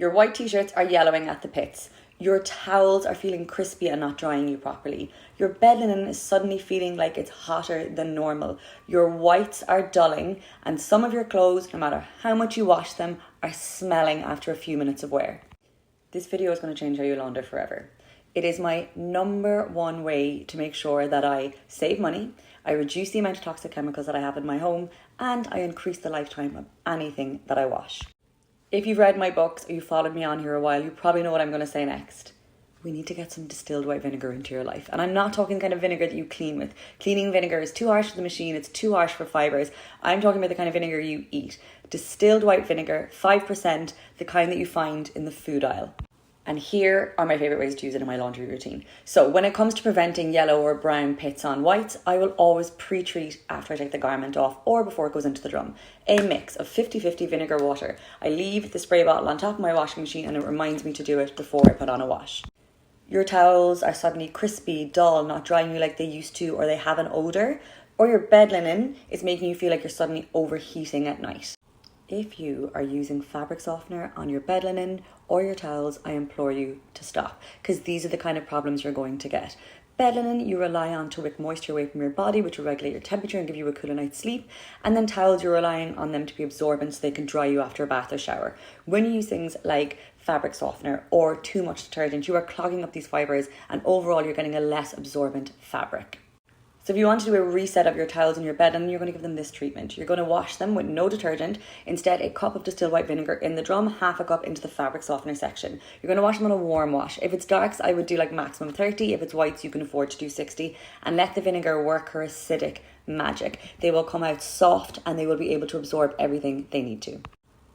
Your white t-shirts are yellowing at the pits. Your towels are feeling crispy and not drying you properly. Your bed linen is suddenly feeling like it's hotter than normal. Your whites are dulling, and some of your clothes, no matter how much you wash them, are smelling after a few minutes of wear. This video is going to change how you launder forever. It is my number one way to make sure that I save money, I reduce the amount of toxic chemicals that I have in my home, and I increase the lifetime of anything that I wash. If you've read my books or you've followed me on here a while, you probably know what I'm going to say next. We need to get some distilled white vinegar into your life. And I'm not talking the kind of vinegar that you clean with. Cleaning vinegar is too harsh for the machine. It's too harsh for fibres. I'm talking about the kind of vinegar you eat. Distilled white vinegar, 5%, the kind that you find in the food aisle. And here are my favourite ways to use it in my laundry routine. So when it comes to preventing yellow or brown pits on whites, I will always pre-treat after I take the garment off or before it goes into the drum. A mix of 50-50 vinegar water. I leave the spray bottle on top of my washing machine and it reminds me to do it before I put on a wash. Your towels are suddenly crispy, dull, not drying you like they used to, or they have an odour, or your bed linen is making you feel like you're suddenly overheating at night. If you are using fabric softener on your bed linen or your towels, I implore you to stop, because these are the kind of problems you're going to get. Bed linen you rely on to wick moisture away from your body, which will regulate your temperature and give you a cooler night's sleep. And then towels, you're relying on them to be absorbent so they can dry you after a bath or shower. When you use things like fabric softener or too much detergent, you are clogging up these fibres and overall you're getting a less absorbent fabric. So if you want to do a reset of your towels in your bed, and you're going to give them this treatment. You're going to wash them with no detergent. Instead, a cup of distilled white vinegar in the drum, half a cup into the fabric softener section. You're going to wash them on a warm wash. If it's darks, I would do like maximum 30. If it's whites, you can afford to do 60. And let the vinegar work her acidic magic. They will come out soft and they will be able to absorb everything they need to.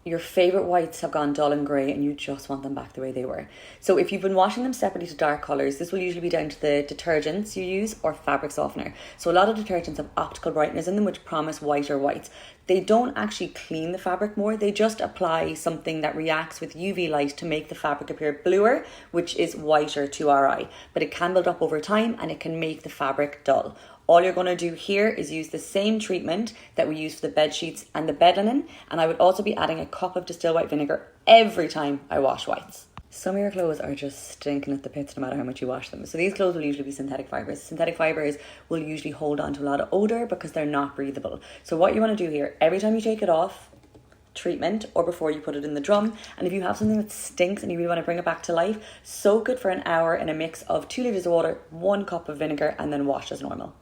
Your favourite whites have gone dull and grey and you just want them back the way they were. So if you've been washing them separately to dark colours, this will usually be down to the detergents you use or fabric softener. So a lot of detergents have optical brighteners in them which promise whiter whites. They don't actually clean the fabric more, they just apply something that reacts with UV light to make the fabric appear bluer, which is whiter to our eye. But it can build up over time and it can make the fabric dull. All you're going to do here is use the same treatment that we use for the bed sheets and the bed linen, and I would also be adding a cup of distilled white vinegar every time I wash whites. Some of your clothes are just stinking at the pits no matter how much you wash them. So these clothes will usually be synthetic fibres. Synthetic fibres will usually hold on to a lot of odour because they're not breathable. So what you want to do here, every time you take it off, treatment or before you put it in the drum, and if you have something that stinks and you really want to bring it back to life, soak it for an hour in a mix of 2 litres of water, 1 cup of vinegar, and then wash as normal.